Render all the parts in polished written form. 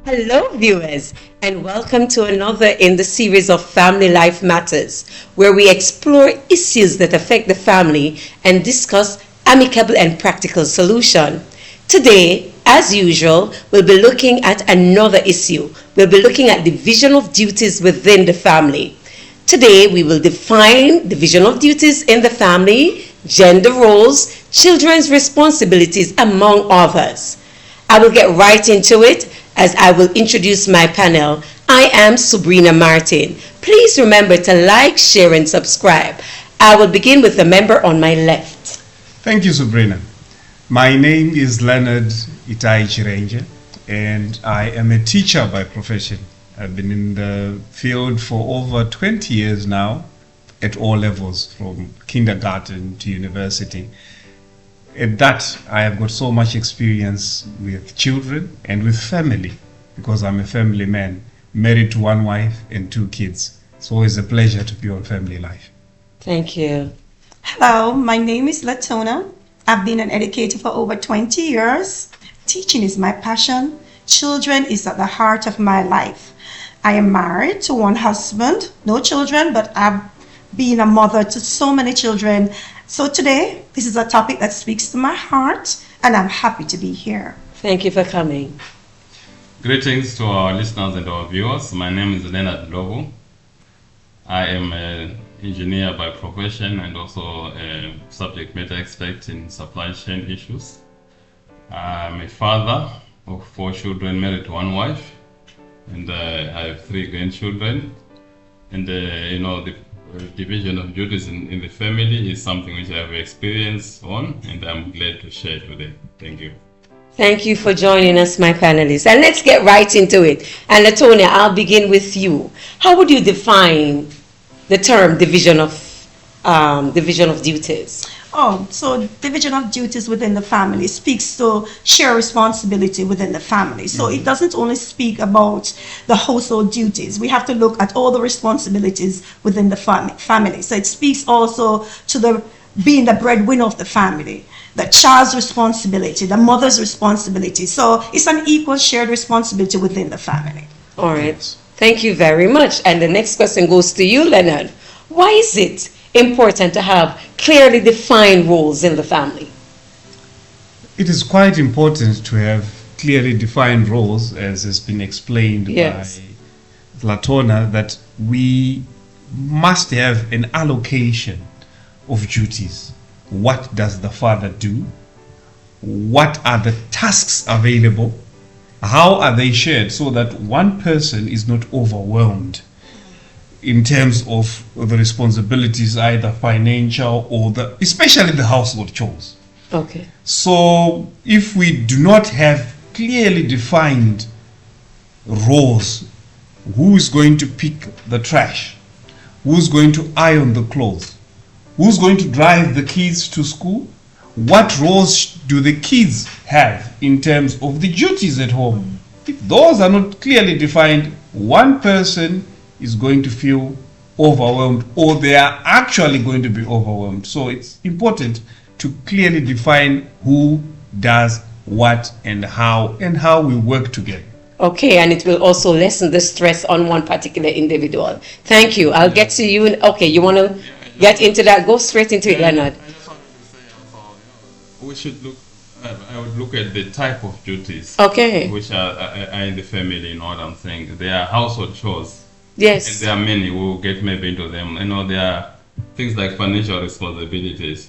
Hello, viewers, and welcome to another in the series of Family Life Matters, where we explore issues that affect the family and discuss amicable and practical solution. Today, as usual, we'll be looking at another issue. We'll be looking at division of duties within the family. Today, we will define division of duties in the family, gender roles, children's responsibilities, among others. I will get right into it as I will introduce my panel. I am Sabrina Martin. Please remember to like, share, and subscribe. I will begin with the member on my left. Thank you, Sabrina. My name is Leonard Itai Chirenje, and I am a teacher by profession. I've been in the field for over 20 years now at all levels, from kindergarten to university. At that, I have got so much experience with children and with family, because I'm a family man, married to one wife and 2 kids. It's always a pleasure to be on Family Life. Thank you. Hello, my name is Latona. I've been an educator for over 20 years. Teaching is my passion. Children is at the heart of my life. I am married to one husband, no children, but I've been a mother to so many children. So today, this is a topic that speaks to my heart, and I'm happy to be here. Thank you for coming. Greetings to our listeners and our viewers. My name is Leonard Lobo. I am an engineer by profession and also a subject matter expert in supply chain issues. I'm a father of 4 children, married to one wife, and I have 3 grandchildren. And the division of duties in the family is something which I have experience on, and I'm glad to share today. Thank you. Thank you for joining us, my panelists. And let's get right into it. And Latonia, I'll begin with you. How would you define the term division of duties? So division of duties within the family speaks to share responsibility within the family. So it doesn't only speak about the household duties. We have to look at all the responsibilities within the family. So it speaks also to being the breadwinner of the family, the child's responsibility, the mother's responsibility. So it's an equal shared responsibility within the family. All right. Thank you very much. And the next question goes to you, Leonard. Why is it important to have clearly defined roles in the family? It is quite important to have clearly defined roles, as has been explained by Latona, that we must have an allocation of duties. What does the father do? What are the tasks available? How are they shared so that one person is not overwhelmed in terms of the responsibilities, either financial or especially the household chores? Okay. So if we do not have clearly defined roles, who is going to pick the trash? Who's going to iron the clothes? Who's going to drive the kids to school? What roles do the kids have in terms of the duties at home? If those are not clearly defined, one person is going to feel overwhelmed, or they are actually going to be overwhelmed. So it's important to clearly define who does what and how we work together. Okay, and it will also lessen the stress on one particular individual. Thank you. I'll get to you. Okay, you want to get into that? Go straight into it, Leonard. I just wanted to say also, we should look. I would look at the type of duties. Okay. Which are in the family. You know what I'm saying? They are household chores. Yes. And there are many. We'll get maybe into them. There are things like financial responsibilities.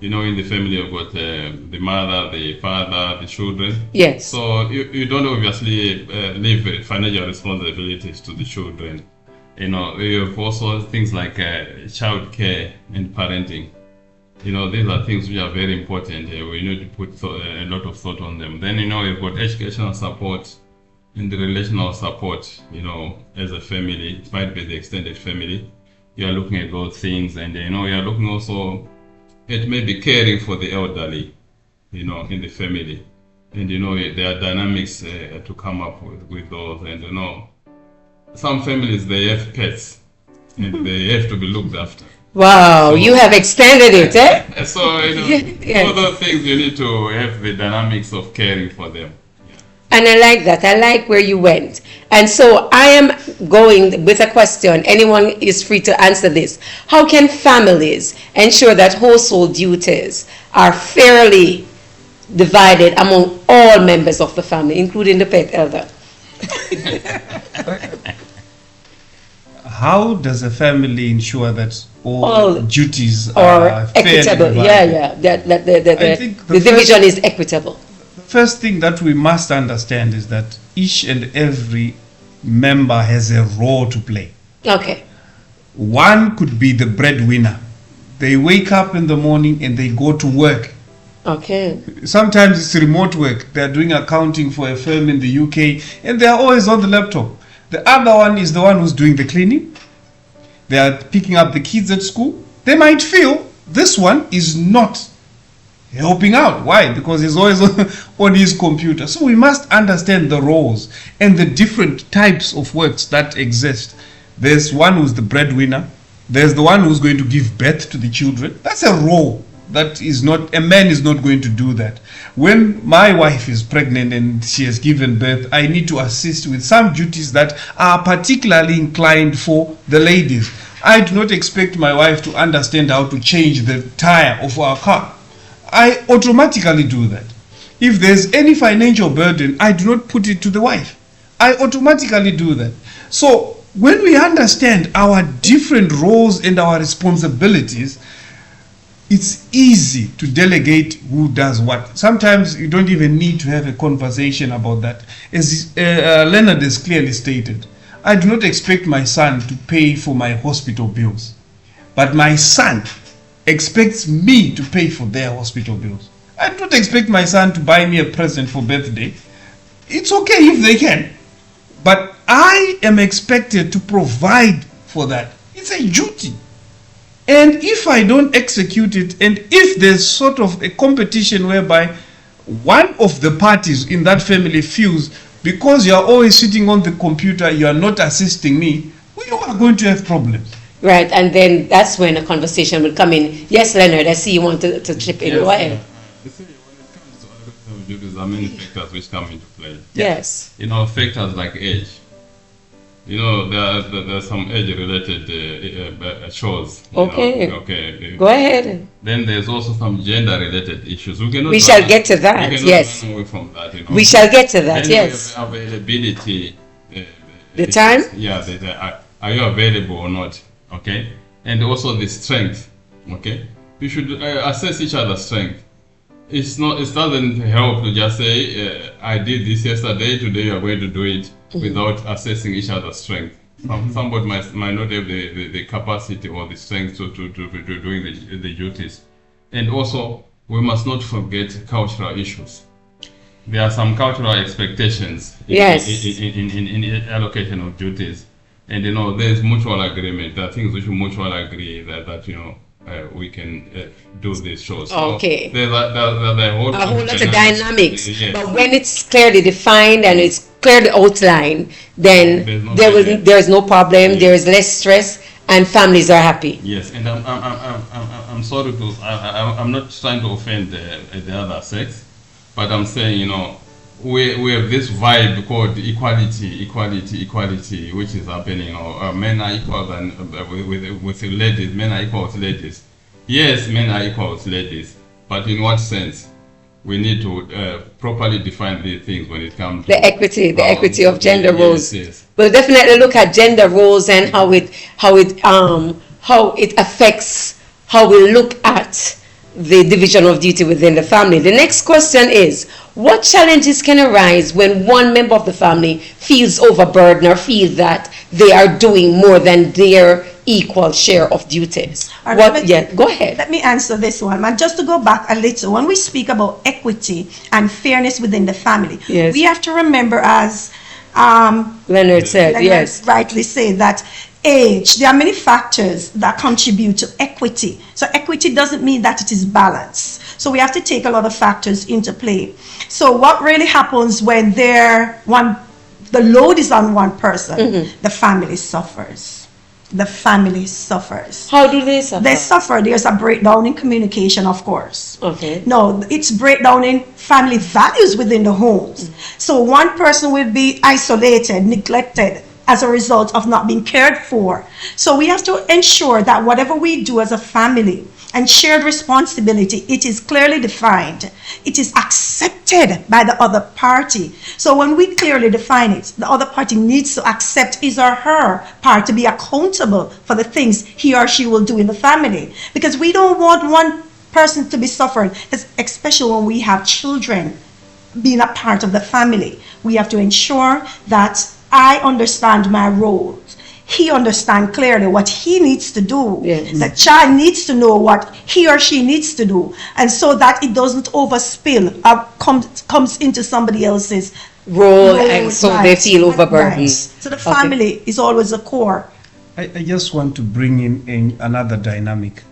In the family, you've got the mother, the father, the children. Yes. So you don't obviously leave financial responsibilities to the children. You have also things like child care and parenting. These are things which are very important. We need to put a lot of thought on them. Then, you've got educational support and the relational support, as a family. It might be the extended family. You are looking at those things, and, you are looking also at maybe caring for the elderly, in the family. And, there are dynamics to come up with those. And, some families, they have pets, and they have to be looked after. Wow, so, you have extended it, eh? So, all those things, you need to have the dynamics of caring for them. And I like that. I like where you went. And so I am going with a question. Anyone is free to answer this. How can families ensure that household duties are fairly divided among all members of the family, including the pet elder? How does a family ensure that all duties or are fairly equitable? divided? Yeah. That I think the division is equitable. The first thing that we must understand is that each and every member has a role to play. Okay. One could be the breadwinner. They wake up in the morning and they go to work. Okay. Sometimes it's remote work. They're doing accounting for a firm in the UK and they're always on the laptop. The other one is the one who's doing the cleaning. They are picking up the kids at school. They might feel this one is not helping out. Why? Because he's always on his computer. So we must understand the roles and the different types of works that exist. There's one who's the breadwinner. There's the one who's going to give birth to the children. That's a role. That is not, a man is not going to do that. When my wife is pregnant and she has given birth, I need to assist with some duties that are particularly inclined for the ladies. I do not expect my wife to understand how to change the tire of our car. I automatically do that. If there's any financial burden, I do not put it to the wife. I automatically do that. So when we understand our different roles and our responsibilities, it's easy to delegate who does what. Sometimes you don't even need to have a conversation about that. As Leonard has clearly stated, I do not expect my son to pay for my hospital bills, but my son expects me to pay for their hospital bills. I do not expect my son to buy me a present for birthday. It's okay if they can, but I am expected to provide for that. It's a duty. And if I don't execute it, and if there's sort of a competition whereby one of the parties in that family feels because you are always sitting on the computer, you are not assisting me, we are going to have problems. Right, and then that's when a conversation will come in. Yes, Leonard, I see you want to chip in. Yes, Go ahead. You see, when it comes to other duties, there are many factors which come into play. Yes. Factors like age. There are some age-related chores. Okay. Go ahead. Then there's also some gender-related issues. We shall get to that. Yes. Run away from that, We shall get to that. Then yes. Availability. The time. Yeah. Are you available or not? Okay. And also the strength. Okay. We should assess each other's strength. It doesn't help to just say I did this yesterday. Today you are going to do it. Without assessing each other's strength. Somebody might not have the capacity or the strength to doing the duties. And also, we must not forget cultural issues. There are some cultural expectations in allocation of duties. And there's mutual agreement. There are things which we mutually agree that we can do these shows. Okay. So there's a whole lot of dynamics. Yes. But when it's clearly defined and it's clearly outlined, then there's no problem. Yes. There is less stress, and families are happy. Yes, and I'm sorry to I'm not trying to offend the other sex, but I'm saying we have this vibe called equality, which is happening. Men are equal than with ladies. Men are equal with ladies. Yes, men are equal with ladies, but in what sense? We need to properly define these things when it comes to the equity of gender roles. Yes. We'll definitely look at gender roles and how it affects how we look at the division of duty within the family. The next question is, what challenges can arise when one member of the family feels overburdened or feels that they are doing more than their equal share of duties? Go ahead. Let me answer this one. And just to go back a little, when we speak about equity and fairness within the family, yes. we have to remember, as Leonard said, yes, rightly said, that age, there are many factors that contribute to equity. So equity doesn't mean that it is balanced. So we have to take a lot of factors into play. So what really happens when the load is on one person, the family suffers. the family suffers. How do they suffer? They suffer. There's a breakdown in communication, of course. Okay. No, it's breakdown in family values within the homes. So one person will be isolated, neglected as a result of not being cared for. So we have to ensure that whatever we do as a family and shared responsibility, it is clearly defined. It is accepted by the other party. So when we clearly define it, the other party needs to accept his or her part to be accountable for the things he or she will do in the family. Because we don't want one person to be suffering, especially when we have children being a part of the family. We have to ensure that I understand my role. He understands clearly what he needs to do. Yes. The child needs to know what he or she needs to do. And so that it doesn't overspill or comes into somebody else's Role, and so right, they feel overburdened. right. So the family is always the core. I just want to bring in another dynamic.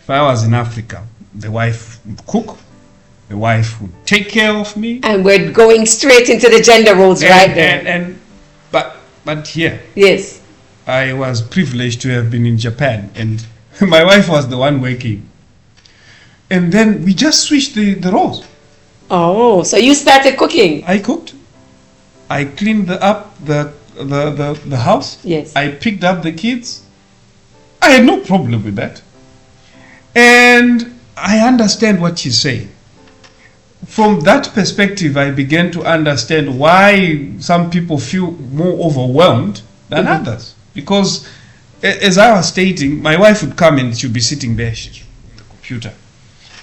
If I was in Africa, the wife would cook, the wife would take care of me. And we're going straight into the gender roles right there. But here, Yes. I was privileged to have been in Japan, and my wife was the one working. And then we just switched the roles. Oh, so you started cooking? I cooked, I cleaned the house. Yes. I picked up the kids. I had no problem with that. And I understand what she's saying. From that perspective, I began to understand why some people feel more overwhelmed than others. Because, as I was stating, my wife would come and she'd be sitting there, she's on the computer.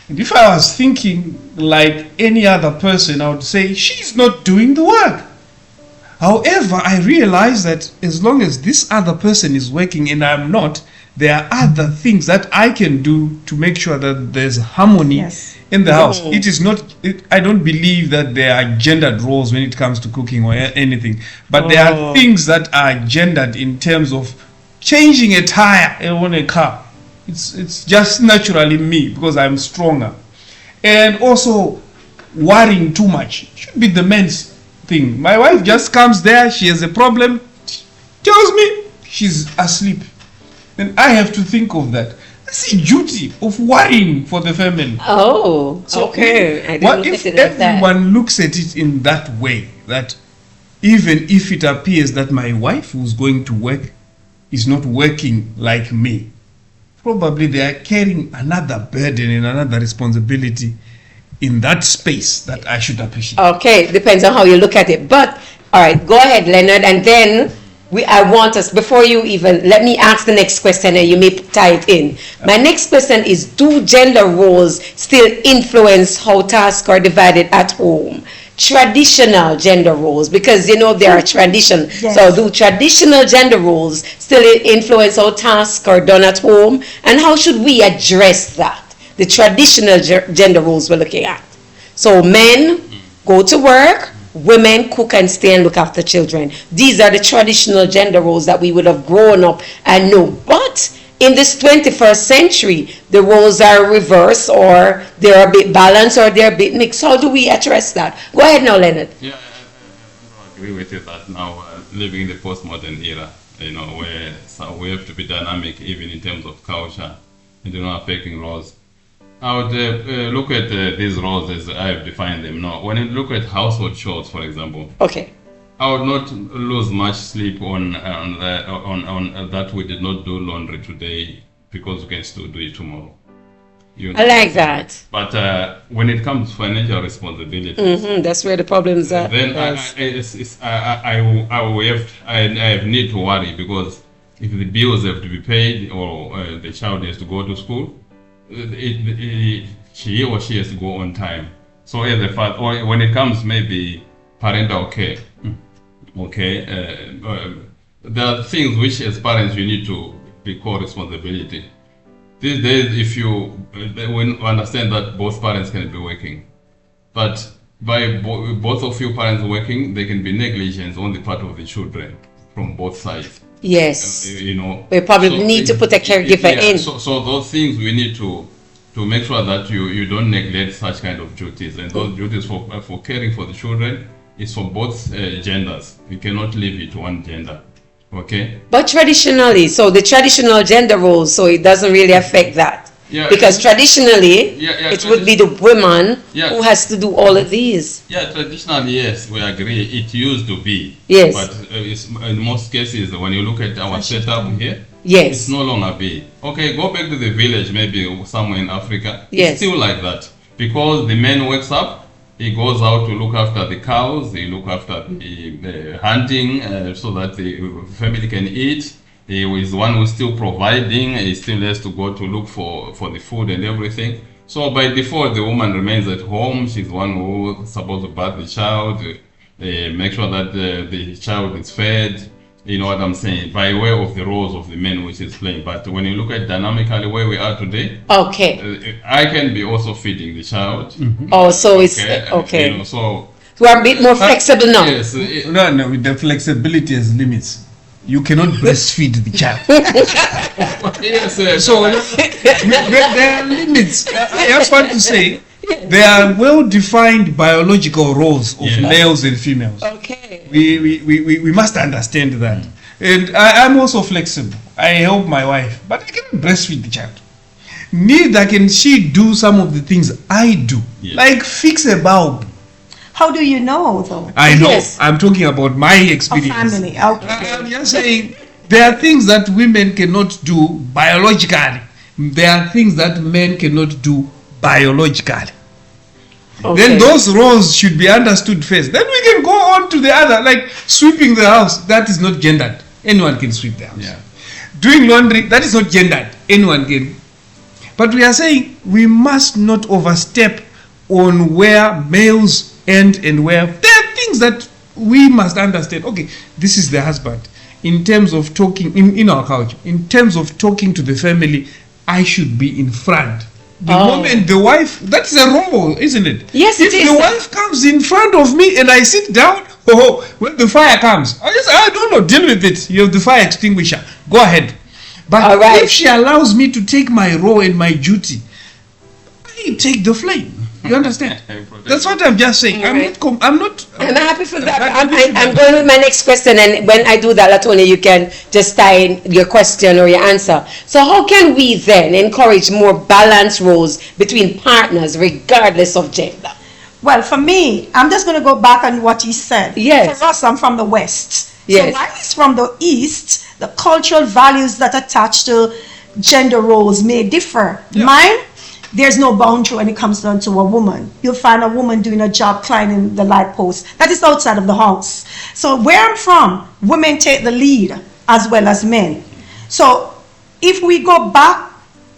And if I was thinking like any other person, I would say, she's not doing the work. However, I realize that as long as this other person is working and I'm not, there are other things that I can do to make sure that there's harmony in the house. It is not, I don't believe that there are gendered roles when it comes to cooking or anything. But there are things that are gendered in terms of changing a tire on a car. It's just naturally me because I'm stronger. And also worrying too much should be the men's thing. My wife just comes there, she has a problem, tells me she's asleep. Then I have to think of that. That's the duty of worrying for the family. Oh, okay. I didn't What look if at it like that. everyone looks at it in that way, that even if it appears that my wife who's going to work is not working like me, probably they are carrying another burden and another responsibility in that space that I should appreciate. Okay, depends on how you look at it. But, all right, go ahead, Leonard, and then I want us, before you even, let me ask the next question and you may tie it in. My next question is, do gender roles still influence how tasks are divided at home? Traditional gender roles, because you know there are traditions. Yes. So do traditional gender roles still influence how tasks are done at home? And how should we address that? The traditional gender roles we're looking at. So men go to work, women cook and stay and look after children. These are the traditional gender roles that we would have grown up and know. But in this 21st century, the roles are reversed, or they're a bit balanced, or they're a bit mixed. How do we address that? Go ahead now, Leonard. Yeah, I agree with you that now living in the postmodern era, where we have to be dynamic even in terms of culture and affecting roles. I would look at these roles as I have defined them. Now, when you look at household chores, for example, Okay. I would not lose much sleep on that we did not do laundry today because we can still do it tomorrow. I like that. But when it comes to financial responsibility, That's where the problems are. then I need to worry, because if the bills have to be paid or the child has to go to school, she or she has to go on time. So as a father, or when it comes maybe parental care, there are things which as parents you need to be co-responsibility. These days, if you understand that both parents can be working, but by both of you parents working, there can be negligence on the part of the children from both sides. Yes. We probably need to put a caregiver in. So those things we need to make sure that you don't neglect such kind of duties. And those duties for caring for the children is for both genders. You cannot leave it to one gender. Okay. But traditionally, so the traditional gender roles, so it doesn't really affect that. Yeah. Because traditionally, Yeah, it would be the woman Yeah. who has to do all of these. Yeah, traditionally, yes, we agree. It used to be. Yes. But in most cases, when you look at our setup here, Yes. it's no longer be. Okay, go back to the village, maybe somewhere in Africa. Yes. It's still like that. Because the man wakes up, he goes out to look after the cows, he look after the hunting so that the family can eat. He is one who's still providing, he still has to go to look for the food and everything. So by default, the woman remains at home. She's one who's supposed to bath the child, make sure that the child is fed. You know what I'm saying? By way of the roles of the men which is playing. But when you look at dynamically where we are today, Okay. I can be also feeding the child. Oh, so it's okay. You know, so We're a bit more flexible now. yes, No, the flexibility has limits. You cannot breastfeed the child. yes. So there are limits. I just want to say there are well-defined biological roles of Yes. males and females. Okay. We must understand that. And I'm also flexible. I help my wife, but I cannot breastfeed the child. Neither can she do some of the things I do, Yes. like fix a bulb. How do you know, though? I know. Yes. I'm talking about my A experience. family. Okay. I'm just saying there are things that women cannot do biologically. There are things that men cannot do biologically. Okay. Then those roles should be understood first. Then we can go on to the other, like sweeping the house. That is not gendered. Anyone can sweep the house. Yeah. Doing laundry, that is not gendered. Anyone can. But we are saying we must not overstep on where males end and where there are things that we must understand. Okay, this is the husband. In terms of talking in our culture, in terms of talking to the family, I should be in front. The moment the wife, that's a role, isn't it? Yes, if it is. the wife comes in front of me and I sit down, when the fire comes, I don't know, deal with it. You have the fire extinguisher. Go ahead. But All right. if she allows me to take my role and my duty, I take the flame. You understand? That's what I'm just saying. All right. I'm not. I'm happy for that. I'm going with my next question, and when I do that, Latonia, you can just tie in your question or your answer. So how can we then encourage more balanced roles between partners, regardless of gender? Well, for me, I'm just going to go back on what he said. Yes. For us, I'm from the West. Yes. So while he's from the East, the cultural values that attach to gender roles may differ. Yeah. Mine, there's no boundary when it comes down to a woman. You'll find a woman doing a job climbing the light post. That is outside of the house. So where I'm from, women take the lead as well as men. So if we go back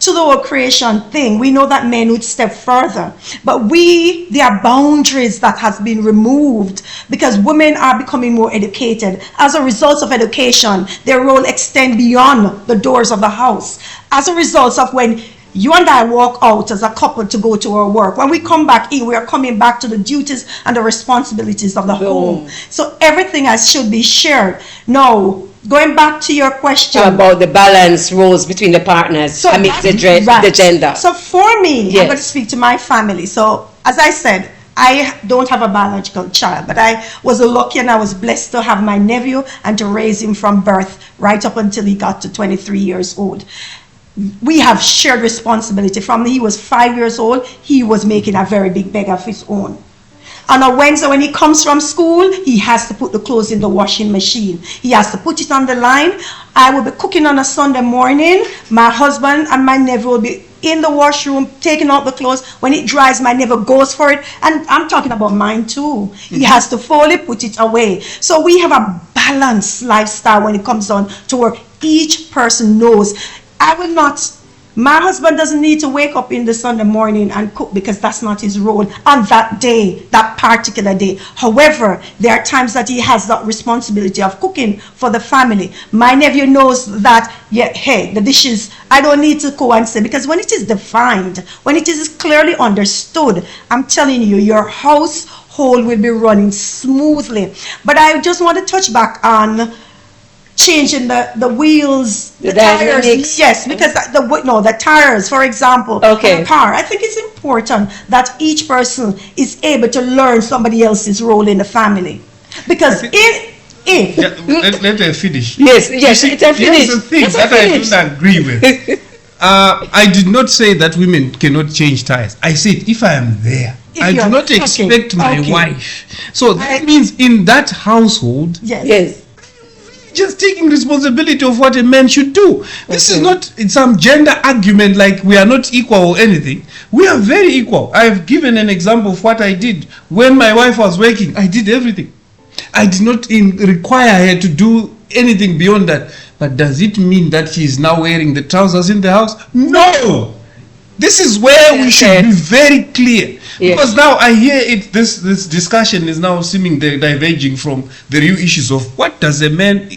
to the whole creation thing, we know that men would step further. But there are boundaries that has been removed because women are becoming more educated. As a result of education, their role extends beyond the doors of the house. As a result of when you and I walk out as a couple to go to our work, when we come back in, we are coming back to the duties and the responsibilities of the home. So everything should be shared. Now, going back to your question About the balanced roles between the partners, the gender. So for me, Yes. I'm going to speak to my family. So as I said, I don't have a biological child, but I was lucky and I was blessed to have my nephew and to raise him from birth right up until he got to 23 years old. We have shared responsibility. From he was 5 years old, he was making a very big bag of his own. On a Wednesday, when he comes from school, he has to put the clothes in the washing machine. He has to put it on the line. I will be cooking on a Sunday morning. My husband and my nephew will be in the washroom taking out the clothes. When it dries, my nephew goes for it. And I'm talking about mine too. He has to fold it, put it away. So we have a balanced lifestyle when it comes down to work. Each person knows. My husband doesn't need to wake up in the Sunday morning and cook because that's not his role on that day, that particular day. However, there are times that he has that responsibility of cooking for the family. My nephew knows that, the dishes, I don't need to go and say, because when it is defined, when it is clearly understood, I'm telling you, your household will be running smoothly. But I just want to touch back on changing the wheels, the tires. dynamics. Yes, because the tires, for example, Okay. of a car. I think it's important that each person is able to learn somebody else's role in the family, because if. Yeah, let her finish. Yes, yes, See, it's a here's finish. the thing It's a that I finish. don't agree with. I did not say that women cannot change tires. I said if I am there, If I do you're- not okay, expect my okay. wife. So that I- means in that household, Yes. Yes. just taking responsibility of what a man should do. This is Okay. not some gender argument like we are not equal or anything. We are very equal. I have given an example of what I did when my wife was working. I did everything. I did not require her to do anything beyond that. But does it mean that she is now wearing the trousers in the house? No. This is where we should be very clear. Yes. Because now I hear it. This discussion is now seeming diverging from the real issues of what is a man?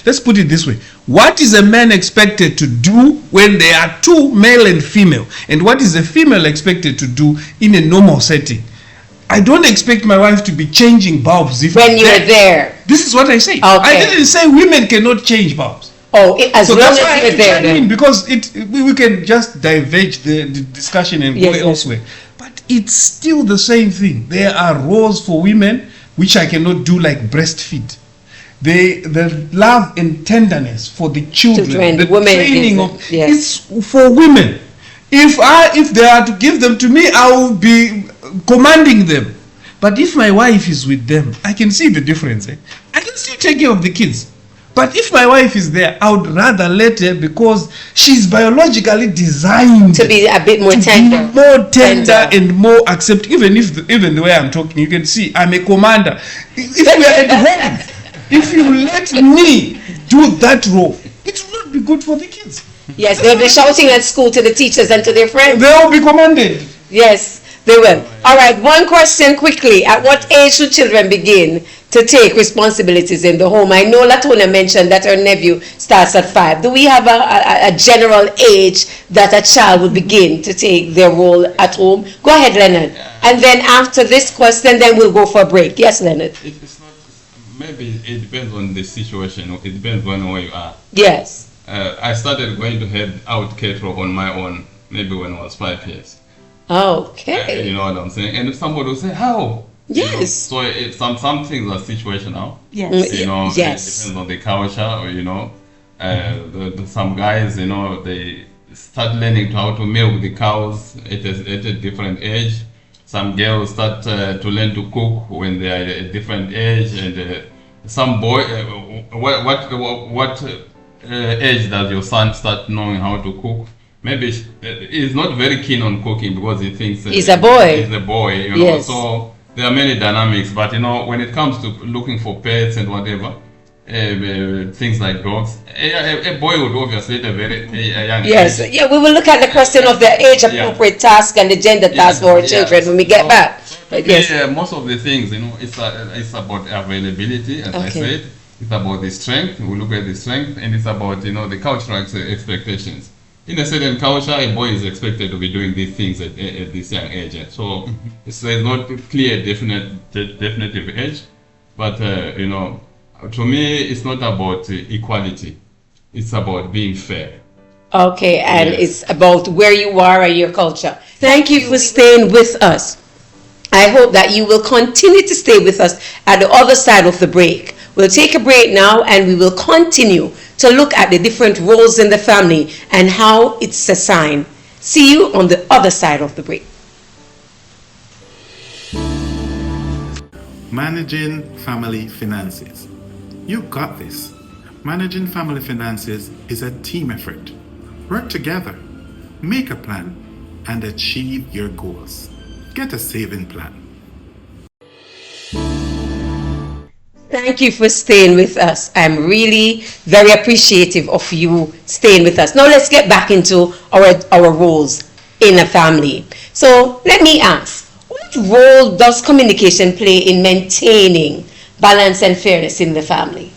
Let's put it this way: what is a man expected to do when there are two, male and female, and what is a female expected to do in a normal setting? I don't expect my wife to be changing bulbs if When I'm you were there. This is what I say. Okay. I didn't say women cannot change bulbs. Oh, as So long that's as why I you're there. chime in, Then. because we can just diverge the discussion and Yes, go yes. elsewhere. But it's still the same thing. There are roles for women which I cannot do, like breastfeed. The love and tenderness for the children, the women training is- of yes. it's for women. If they are to give them to me, I will be commanding them. But if my wife is with them, I can see the difference. I can still take care of the kids. But if my wife is there, I would rather let her, because she's biologically designed To be a bit more to tender. be more tender Tender. and more accepting. Even the way I'm talking, you can see I'm a commander. If we are at home, if you let me do that role, it will not be good for the kids. Yes, they'll be shouting at school to the teachers and to their friends. They will be commanded. Yes, they will. All right, one question quickly. At what age should children begin to take responsibilities in the home? I know Latona mentioned that her nephew starts at 5. Do we have a general age that a child would begin to take their role at home? Go ahead, Leonard. And then after this question, then we'll go for a break. Yes, Leonard. It's not. Maybe it depends on the situation. It depends on where you are. Yes. I started going to head out cattle on my own maybe when I was 5 years. Okay. You know what I'm saying? And if somebody will say, how? You know, Yes. so some things are situational. Yes. You know, Yes. it depends on the culture, or you know, some guys, you know, they start learning how to milk the cows at a different age. Some girls start to learn to cook when they are at a different age, and some boy, what age does your son start knowing how to cook? Maybe he's not very keen on cooking because he thinks He's a boy. He's a boy, you know. Yes. So there are many dynamics, but you know, when it comes to looking for pets and whatever, things like dogs, a boy would obviously at a very young Yes. age. Yeah, we will look at the question of the age appropriate task and the gender task for our children when we get back. But yes. Yeah, most of the things, you know, it's about availability, as I Okay. said. It's about the strength. We look at the strength, and it's about, you know, the cultural expectations. In a certain culture, a boy is expected to be doing these things at this young age. So there's not a clear, definitive age. But you know, to me, it's not about equality. It's about being fair. Okay, and Yes. it's about where you are and your culture. Thank you for staying with us. I hope that you will continue to stay with us at the other side of the break. We'll take a break now, and we will continue to look at the different roles in the family and how it's assigned. See you on the other side of the break. Managing family finances. You got this. Managing family finances is a team effort. Work together, make a plan, and achieve your goals. Get a saving plan. Thank you for staying with us. I'm really very appreciative of you staying with us. Now let's get back into our roles in a family. So let me ask, what role does communication play in maintaining balance and fairness in the family?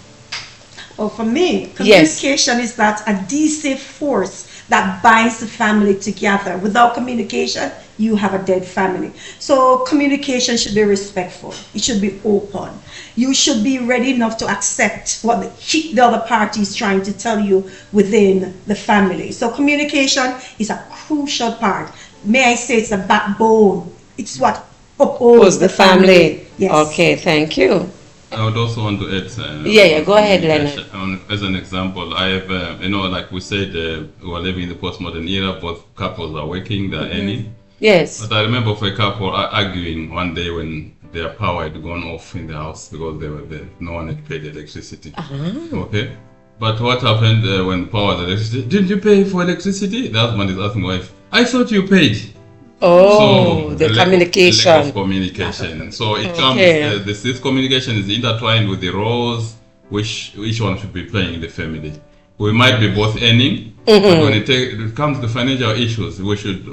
Oh, for me, Yes. communication is that adhesive force that binds the family together. Without communication, you have a dead family. So communication should be respectful. It should be open. You should be ready enough to accept what the other party is trying to tell you within the family. So communication is a crucial part. May I say it's a backbone. It's what upholds Was the family? Yes. Okay, thank you. I would also want to add. Yeah, go ahead, Leonard. As an example, I have, like we said, we're living in the postmodern era. Both couples are working, they're earning. Yes. But I remember for a couple arguing one day when their power had gone off in the house because they were there. No one had paid electricity. Okay. But what happened when power was electricity? Didn't you pay for electricity? The husband is asking wife, I thought you paid. Oh, so the communication. communication. Lack of communication. So it Okay. comes, this communication is intertwined with the roles which each one should be playing in the family. We might be both earning, but when it comes to financial issues, we should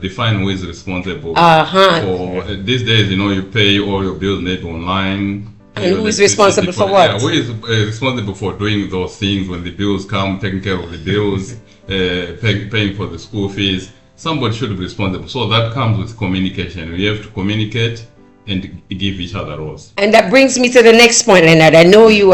define who is responsible. For these days, you pay all your bills maybe online. And who is responsible for what? Yeah, who is responsible for doing those things when the bills come, taking care of the bills, paying for the school fees? Somebody should be responsible. So that comes with communication. We have to communicate and give each other roles. And that brings me to the next point, Leonard. I know you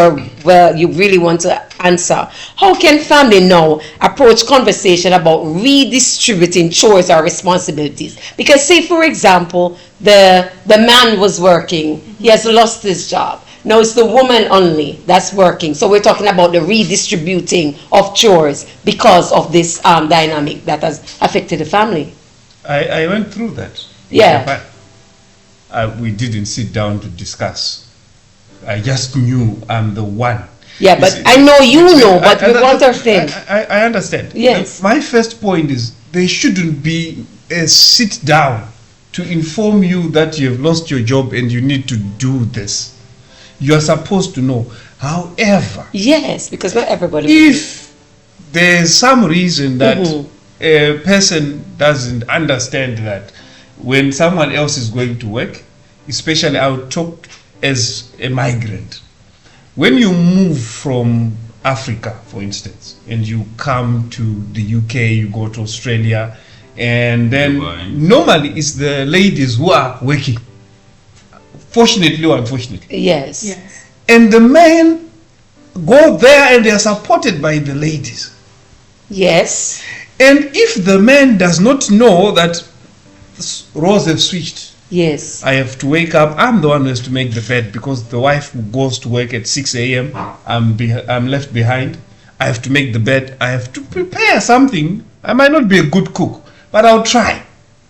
really want to answer. How can family now approach conversation about redistributing chores or responsibilities? Because say, for example, the man was working, he has lost his job. Now it's the woman only that's working. So we're talking about the redistributing of chores because of this dynamic that has affected the family. I went through that. Yeah. We didn't sit down to discuss. I just knew I'm the one. Yeah, but I know you know, but we want our thing. I understand. Yes. My first point is there shouldn't be a sit down to inform you that you have lost your job and you need to do this. You are supposed to know. However, yes, because not everybody. If there's some reason that a person doesn't understand that when someone else is going to work, especially I would talk as a migrant. When you move from Africa, for instance, and you come to the UK, you go to Australia, and then normally it's the ladies who are working. Fortunately or unfortunately. Yes. Yes. And the men go there and they are supported by the ladies. Yes. And if the man does not know that roles have switched, yes, I have to wake up, I'm the one who has to make the bed because the wife goes to work at 6 a.m. I'm left behind. I have to make the bed. I have to prepare something. I might not be a good cook, but I'll try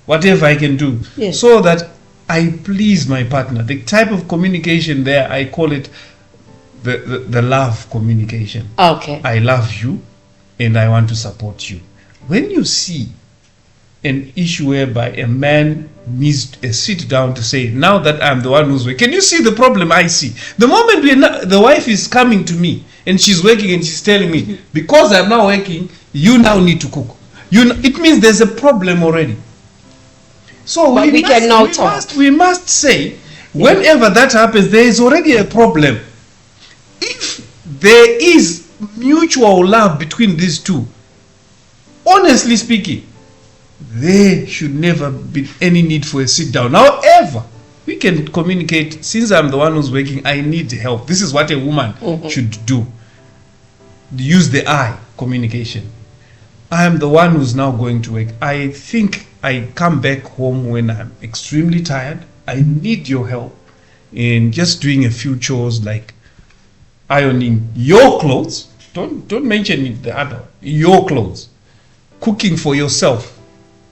whatever I can do so that I please my partner. The type of communication there, I call it the love communication. Okay. I love you and I want to support you. When you see an issue whereby a man needs a sit down to say, now that I'm the one who's working, can you see the problem I see? The moment the wife is coming to me and she's working and she's telling me, because I'm now working, you now need to cook. It means there's a problem already. So we must say, whenever that happens, there is already a problem. If there is mutual love between these two, honestly speaking, there should never be any need for a sit down. However, we can communicate. Since I'm the one who's working, I need help. This is what a woman should do. Use the I communication. I am the one who's now going to work. I think I come back home when I'm extremely tired. I need your help in just doing a few chores like ironing your clothes. Don't mention the other. Your clothes. Cooking for yourself.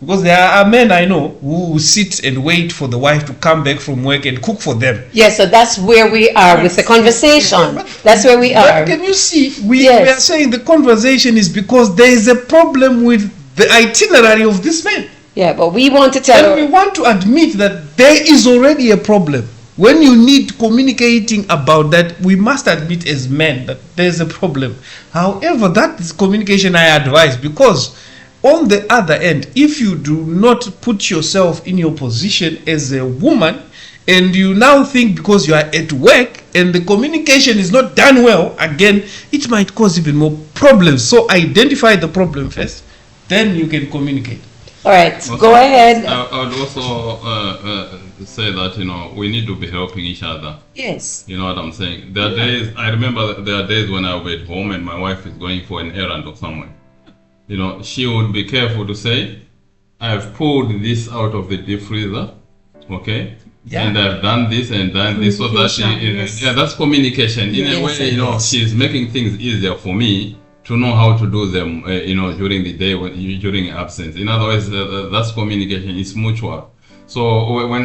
Because there are men I know who sit and wait for the wife to come back from work and cook for them. Yes, so that's where we are with the conversation. That's where we are. But can you see, we are saying the conversation is because there is a problem with the itinerary of this man. Yeah, but we want to tell and we want to admit that there is already a problem. When you need communicating about that, we must admit as men that there's a problem. However, that is communication I advise, because on the other end, if you do not put yourself in your position as a woman, and you now think because you are at work and the communication is not done well, again, it might cause even more problems. So identify the problem first, then you can communicate. All right, also, go ahead. I would also say that, we need to be helping each other. Yes. You know what I'm saying? There are days, I remember there are days when I'll be at home and my wife is going for an errand or somewhere. She would be careful to say, I have pulled this out of the deep freezer, okay? Yeah. And I've done this and done this, so that Yes. yeah, that's communication. In a way, she's making things easier for me to know how to do them. During the day during absence. In other words, that's communication. It's mutual. So when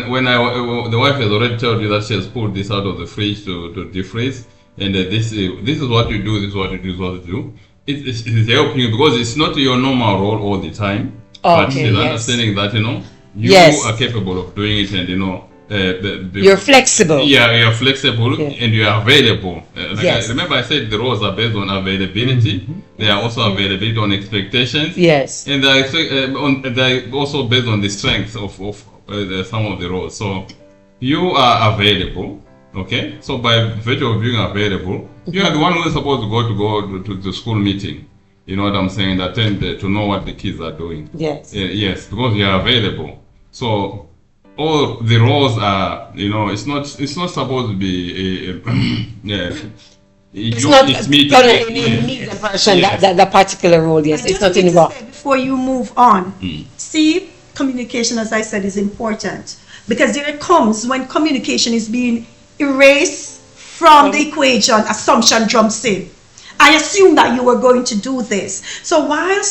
the wife has already told you that she has pulled this out of the fridge to defreeze, and this is what you do, this is what you do, this is what you do. It's helping you because it's not your normal role all the time. But Okay, she's yes. understanding that you Yes. are capable of doing it, and You're flexible. Yeah, you're flexible and you're available. Yes. Remember, I said the roles are based on availability. They are also availability on expectations. Yes. And they're also based on the strengths of some of the roles. So you are available. Okay. So by virtue of being available, you are the one who is supposed to go to the school meeting. You know what I'm saying? Attend to know what the kids are doing. Yes. Yes, because you are available. So all the roles are, it's not supposed to be It's not me gonna to need the person that particular role. Yes, I it's just not need in to wrong. say before you move on, see, communication, as I said, is important because there it comes when communication is being erased from the equation, assumption jumps in. I assume that you were going to do this. So while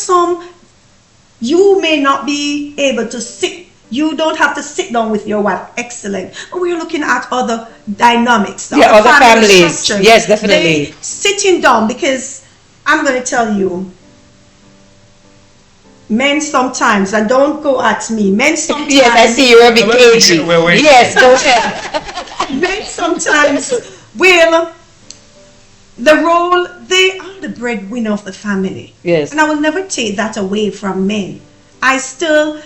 you may not be able to sit, you don't have to sit down with your wife. Excellent. But we're looking at other dynamics. Other family families. structures. Yes, definitely. Sitting down, because I'm going to tell you, men sometimes, and don't go at me, men sometimes. Yes, I see you're a bit cagey. Wait. Yes, go ahead. Men sometimes will, they are the breadwinner of the family. Yes. And I will never take that away from men. I still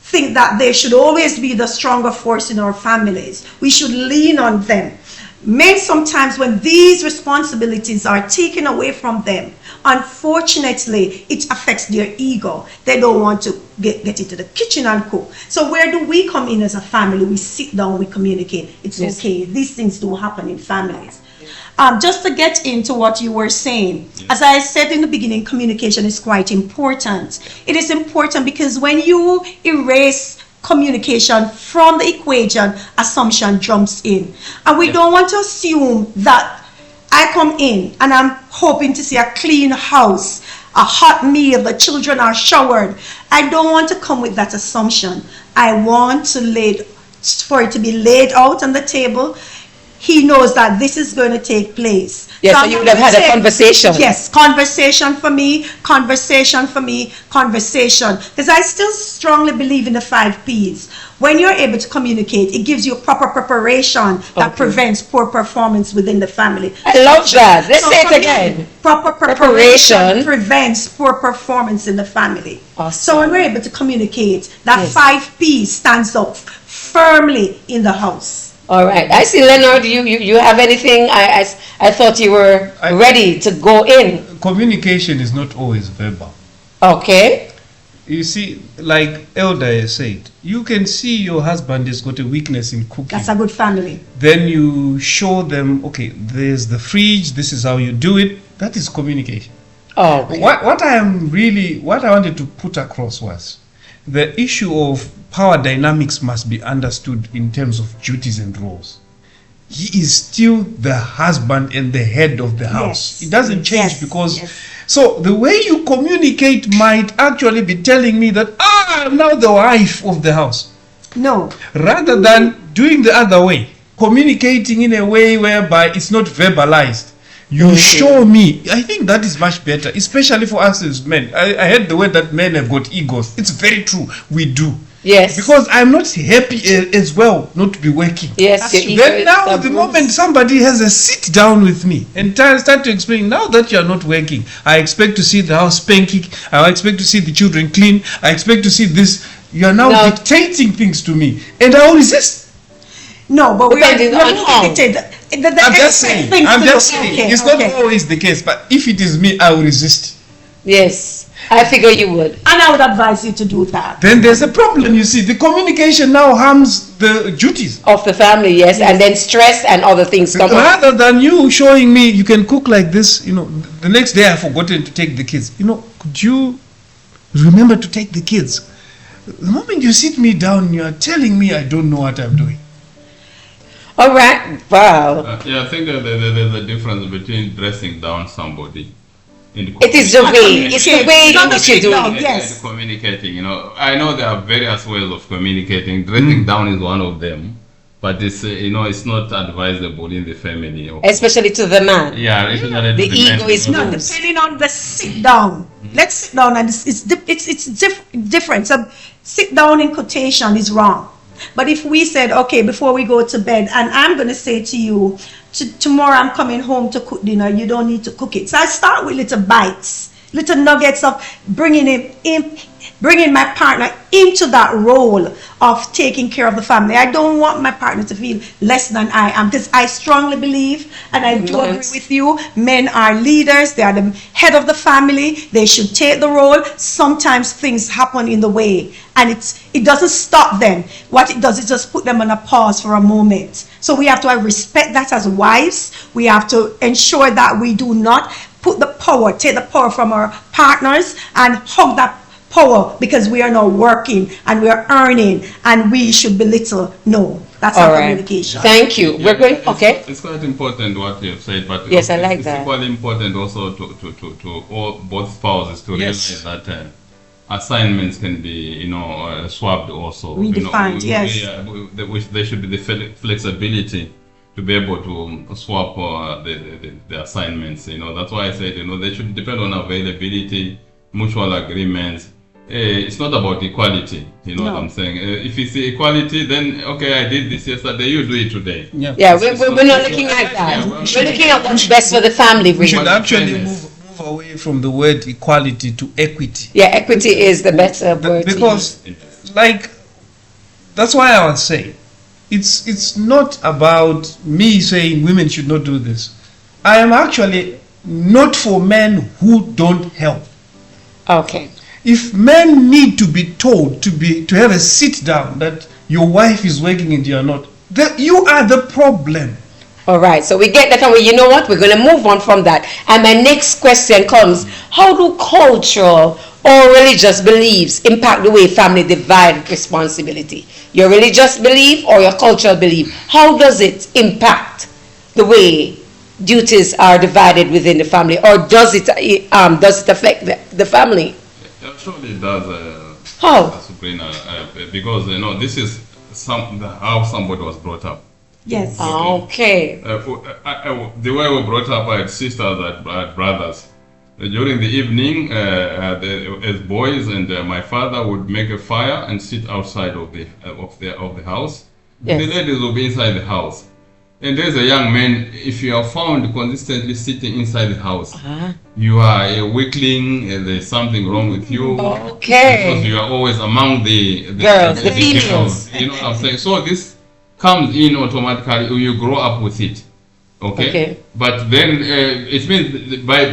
think that they should always be the stronger force in our families. We should lean on them. Men sometimes, when these responsibilities are taken away from them, unfortunately, it affects their ego. They don't want to get into the kitchen and cook. So where do we come in as a family? We sit down, we communicate. It's okay. These things do happen in families. Just to get into what you were saying, as I said in the beginning, communication is quite important. It is important because when you erase communication from the equation, assumption jumps in. And we don't want to assume that I come in and I'm hoping to see a clean house, a hot meal, the children are showered. I don't want to come with that assumption. I want for it to be laid out on the table. He knows that this is going to take place. Yes, so you would have had a conversation. Yes, conversation for me, conversation. Because I still strongly believe in the 5 Ps. When you're able to communicate, it gives you proper preparation that prevents poor performance within the family. I love that. Let's say it again. Proper preparation prevents poor performance in the family. Awesome. So when we're able to communicate, that 5 Ps stands up firmly in the house. All right. I see, Leonard, you have anything? I thought you were ready to go in. Communication is not always verbal. Okay. You see, like Elder has said, you can see your husband has got a weakness in cooking. That's a good family. Then you show them, okay, there's the fridge, this is how you do it. That is communication. Oh. Okay. What I wanted to put across was the issue of power dynamics must be understood in terms of duties and roles. He is still the husband and the head of the house. Yes. It doesn't change Yes. because Yes. so the way you communicate might actually be telling me that I'm now the wife of the house. No. Rather than doing the other way, communicating in a way whereby it's not verbalized. You show me. I think that is much better, especially for us as men. I heard the word that men have got egos. It's very true. We do. Yes. Because I'm not happy as well not to be working. Yes. your ego Then is now, the stubborn. moment somebody has a sit down with me and start to explain, now that you are not working, I expect to see the house spanking. I expect to see the children clean. I expect to see this. You are now dictating things to me, and I will resist. No, but Depending on how. I'm just saying. It's not always the case, but if it is me, I will resist. Yes. I figure you would. And I would advise you to do that. Then there's a problem, you see. The communication now harms the duties. Of the family, yes. And then stress and other things come up. Rather than you showing me you can cook like this, the next day I've forgotten to take the kids. Could you remember to take the kids? The moment you sit me down, you are telling me I don't know what I'm doing. All right. Wow. Yeah, I think there's a difference between dressing down somebody and It is the way. It's the way in Not which the you do sit-down, it. yes. and communicating. I know there are various ways of communicating. Dressing down is one of them, but it's it's not advisable in the family. Especially to the man. Yeah, especially The to ego men, is No, bruised. depending on the sit down. Let's sit down, and it's different. So sit down in quotation is wrong. But if we said, okay, before we go to bed, and I'm going to say to you, tomorrow I'm coming home to cook dinner, you don't need to cook it. So I start with little bites, little nuggets of bringing my partner into that role of taking care of the family. I don't want my partner to feel less than I am, because I strongly believe, and I do agree with you, men are leaders, they are the head of the family, they should take the role. Sometimes things happen in the way, and it doesn't stop them. What it does is just put them on a pause for a moment. So we have to respect that as wives. We have to ensure that we do not take the power from our partners and hug that power because we are now working and we are earning and we should belittle. No, that's All not right. communication. Thank you. We're going. Okay. It's quite important what you've said, but Yes, I like that. It's equally important also to all both spouses to Yes. realize that assignments can be swapped also. Redefined, yes. There should be the flexibility to be able to swap the assignments. That's why I said they should depend on availability, mutual agreements. It's not about equality, what No. I'm saying. If it's equality, then okay, I did this yesterday, you do it today. Yeah, we're not looking at that. We're looking at what's best for the family. We should Really. actually move away from the word equality to equity. Yeah, equity is the better word. to Because, like, that's why I was saying, it's not about me saying women should not do this. I am actually not for men who don't help. use. Okay. If men need to be told to have a sit down that your wife is working and you are not, you are the problem. All right, so we get that, and you know what? We're going to move on from that. And my next question comes: how do cultural or religious beliefs impact the way family divide responsibility? Your religious belief or your cultural belief? How does it impact the way duties are divided within the family, or does it affect the family? Actually, it does. How? Sabrina, because this is how somebody was brought up. Yes. Okay. The way we brought up, I had sisters, I had brothers. During the evening, as boys, and my father would make a fire and sit outside of the house. Yes. The ladies will be inside the house. And there's a young man, if you are found consistently sitting inside the house, you are a weakling, there's something wrong with you. Okay. Because you are always among the Girls, the females. You know what I'm saying? So this comes in automatically, you grow up with it. Okay. But then it means by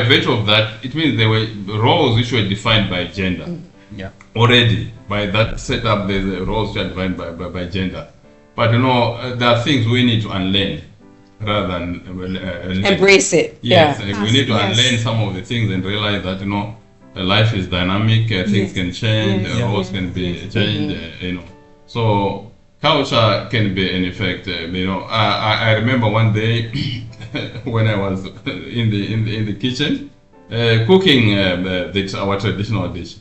virtue of that, it means there were roles which were defined by gender. Yeah. Already by that setup, there's roles which are defined by gender. But there are things we need to unlearn rather than Embrace it. Yes, Yeah. we need to Yes. unlearn some of the things and realize that life is dynamic. Things Yes. can change. Yes. Roles can be changed. So culture can be an effect. I remember one day when I was in the kitchen cooking our traditional dish,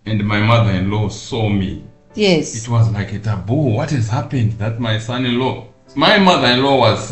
and my mother-in-law saw me. Yes. It was like a taboo. What has happened? That my son-in-law. My mother-in-law was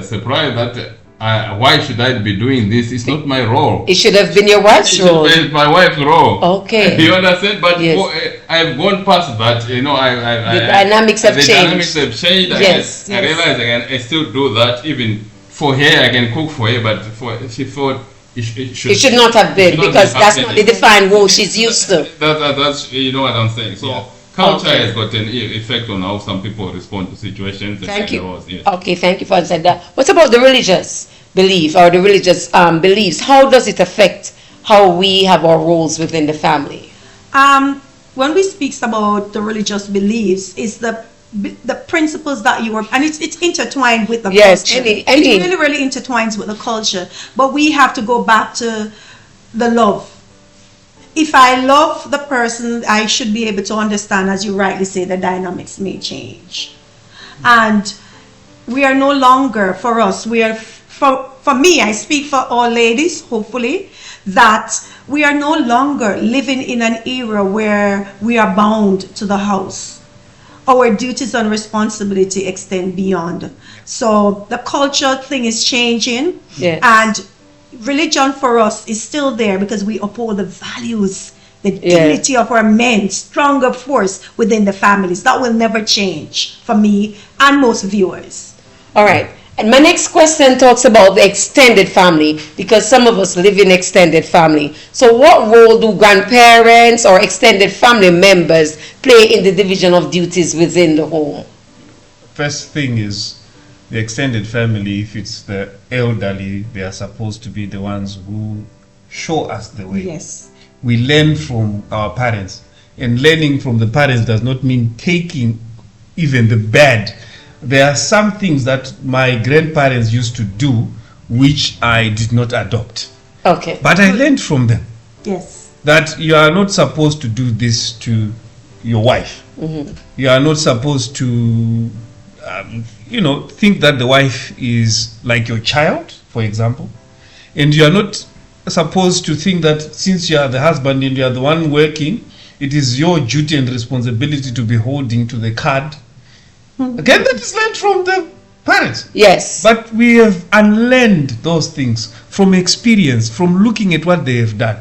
surprised that why should I be doing this? It's not my role. It should have been your wife's role. It's my wife's role. Okay. You understand? But Yes. I've gone past that. The dynamics have changed. The dynamics have changed. Yes. I realized I still do that. Even for her, I can cook for her. But she thought it should not have been, should not because be that's not the happening. defined role she's used to. That's you know what I'm saying. So culture Okay. has got an effect on how some people respond to situations. and Thank you. roles, yes. Okay, thank you for saying that. What about the religious belief or the religious beliefs? How does it affect how we have our roles within the family? When we speak about the religious beliefs, it's the principles that you are, and it's intertwined with the Yes, culture. any- It really intertwines with the culture. But we have to go back to the love. If I love the person, I should be able to understand, as you rightly say, the dynamics may change. And we are no longer, for us, we are, for me, I speak for all ladies, hopefully, that we are no longer living in an era where we are bound to the house. Our duties and responsibility extend beyond. So the culture thing is changing, Yes. and religion for us is still there because we uphold the values, the Yes. dignity of our men, stronger force within the families. That will never change for me and most viewers. All right. And my next question talks about the extended family, because some of us live in extended family. So what role do grandparents or extended family members play in the division of duties within the home? First thing is the extended family, if it's the elderly, they are supposed to be the ones who show us the way. Yes. We learn from our parents, and learning from the parents does not mean taking even the bad. There are some things that my grandparents used to do which I did not adopt, Okay. but I learned from them Yes. that you are not supposed to do this to your wife. You are not supposed to think that the wife is like your child, for example, and you are not supposed to think that since you are the husband and you are the one working, it is your duty and responsibility to be holding to the card. Again, that is learned from the parents. Yes. But we have unlearned those things from experience, from looking at what they have done.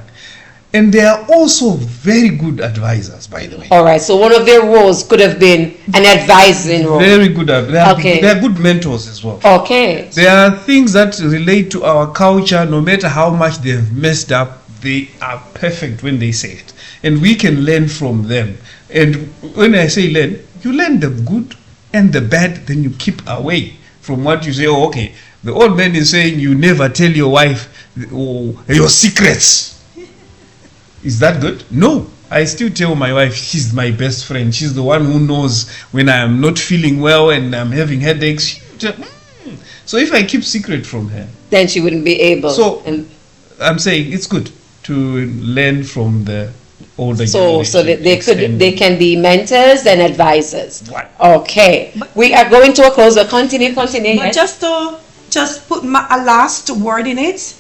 And they are also very good advisors, by the way. All right. So one of their roles could have been an advising role. Very good. Okay. They are good mentors as well. Okay. There are things that relate to our culture, no matter how much they have messed up, they are perfect when they say it. And we can learn from them. And when I say learn, you learn the good and the bad, then you keep away from what you say. Oh, okay, the old man is saying you never tell your wife your secrets. Is that good? No. I still tell my wife she's my best friend. She's the one who knows when I am not feeling well and I'm having headaches. So if I keep secret from her, Then she wouldn't be able. So- And I'm saying it's good to learn from the older so that generation. they can be mentors and advisors. Right. Okay. We are going to a close. But continue. But Yes. just put a last word in it,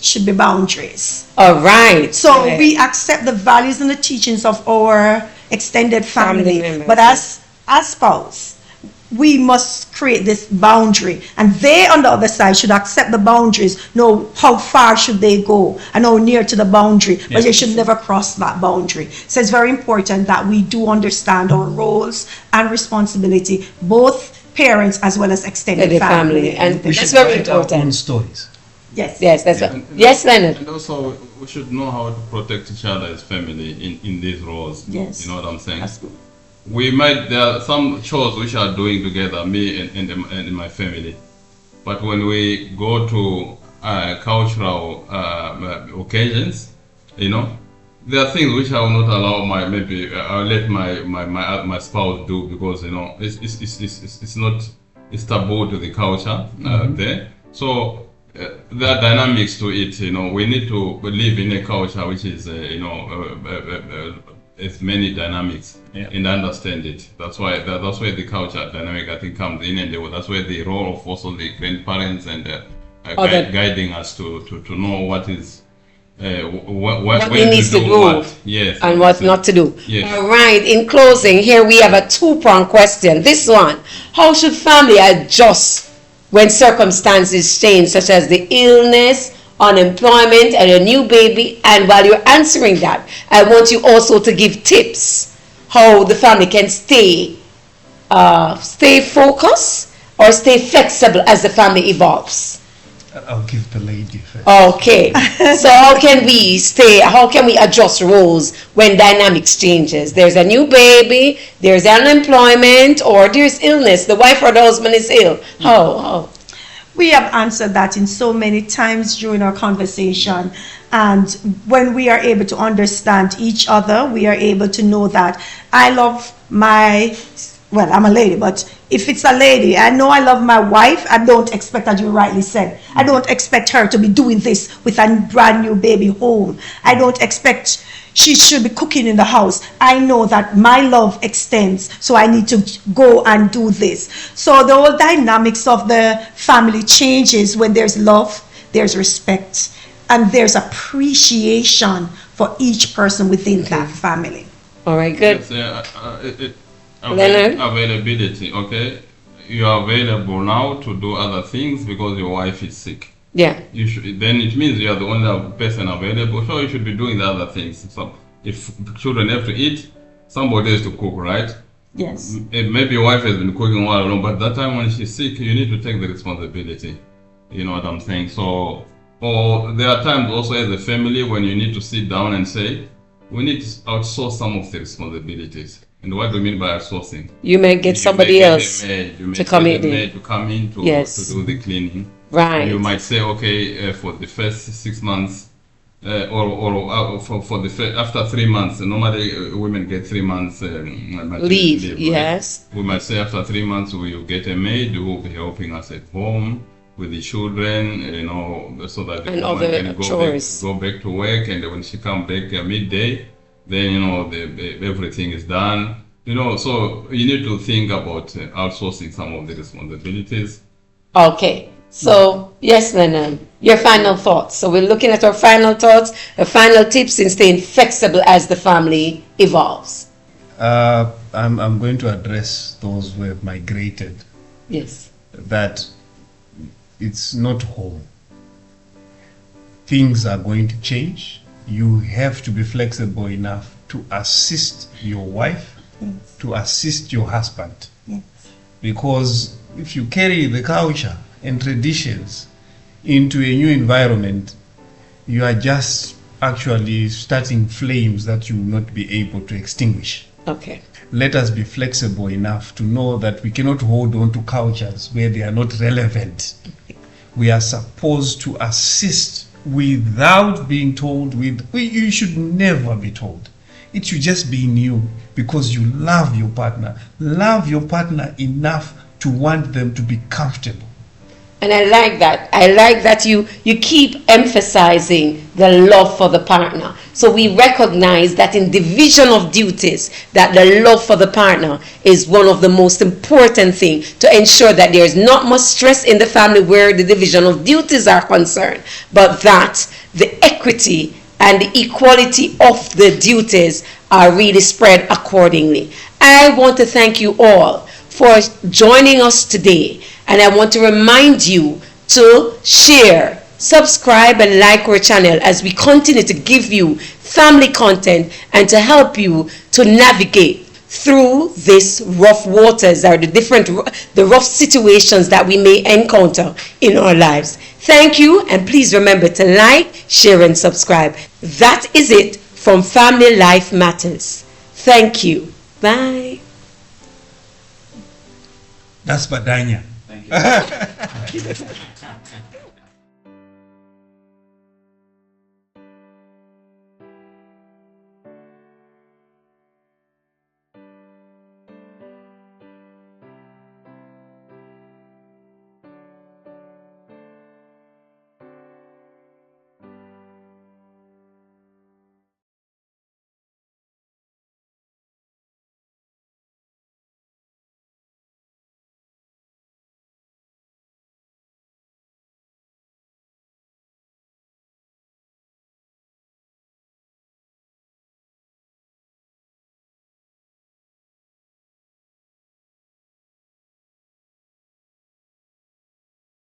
should be boundaries. All right. So Right. we accept the values and the teachings of our extended Family family, members, but as spouse, we must create this boundary, and they on the other side should accept the boundaries, know how far should they go and how near to the boundary, but Yes. they should never cross that boundary. So it's very important that we do understand our roles and responsibility, both parents as well as extended The family. family, and We that's should very write our own important. stories. Yes. Yes, that's Yeah, right. Yes, Leonard. And also, we should know how to protect each other as family in these roles. Yes. You know what I'm saying? That's good. There are some chores which are doing together, me and my family. But when we go to cultural occasions, there are things which I will not allow I'll let my spouse do, because it's taboo to the culture there. So there are dynamics to it. We need to live in a culture which is it's many dynamics, Yeah. and understand it. That's why the culture dynamic, I think, comes in, and that's where the role of also the grandparents and guiding us to know what is What we when need to do what. Yes, and what not to do. Yes. All right. In closing, here we have a two-pronged question. This one: how should family adjust when circumstances change, such as the illness, unemployment, and a new baby? And while you're answering that, I want you also to give tips how the family can stay focused or stay flexible as the family evolves. I'll give the lady first. Okay. So how can we adjust roles when dynamics changes? There's a new baby, there's unemployment, or there's illness. The wife or the husband is ill. How? We have answered that in so many times during our conversation. And when we are able to understand each other, we are able to know that I love my well, I'm a lady, but if it's a lady, I know I love my wife. I don't expect, as you rightly said, I don't expect her to be doing this with a brand new baby home. I don't expect she should be cooking in the house. I know that my love extends, so I need to go and do this. So the whole dynamics of the family changes when there's love, there's respect, and there's appreciation for each person within that family. All right, good. Leonard? Availability, okay? You are available now to do other things because your wife is sick. Yeah. You should, then it means you are the only person available, so you should be doing the other things. So if children have to eat, somebody has to cook, right? Yes. Maybe your wife has been cooking all along, but that time when she's sick, you need to take the responsibility. You know what I'm saying? So, or there are times also as a family when you need to sit down and say, we need to outsource some of the responsibilities. And what do you mean by outsourcing? You may get somebody else to come in. To come in to do the cleaning. Right. You might say, okay, for the first 6 months, for the after 3 months. Normally, women get 3 months leave. Yes. Right? We might say after 3 months, we will get a maid who will be helping us at home with the children, you know, so that the woman can go back to work, and when she comes back midday, then you know everything is done. You know, so you need to think about outsourcing some of the responsibilities. Okay. So, yes, Lennon, your final thoughts. So we're looking at our final thoughts, our final tips in staying flexible as the family evolves. I'm going to address those who have migrated. Yes. That it's not home. Things are going to change. You have to be flexible enough to assist your wife, to assist your husband. Yes. Because if you carry the culture and traditions into a new environment, you are just actually starting flames that you will not be able to extinguish. Okay. Let us be flexible enough to know that we cannot hold on to cultures where they are not relevant. We are supposed to assist without being told. You should never be told. It should just be in you because you love your partner. Love your partner enough to want them to be comfortable. And I like that. I like that you keep emphasizing the love for the partner. So we recognize that in division of duties, that the love for the partner is one of the most important things to ensure that there is not much stress in the family where the division of duties are concerned, but that the equity and the equality of the duties are really spread accordingly. I want to thank you all for joining us today. And I want to remind you to share, subscribe, and like our channel as we continue to give you family content and to help you to navigate through these rough waters or the rough situations that we may encounter in our lives. Thank you, and please remember to like, share, and subscribe. That is it from Family Life Matters. Thank you. Bye. That's Badanya. Thank you.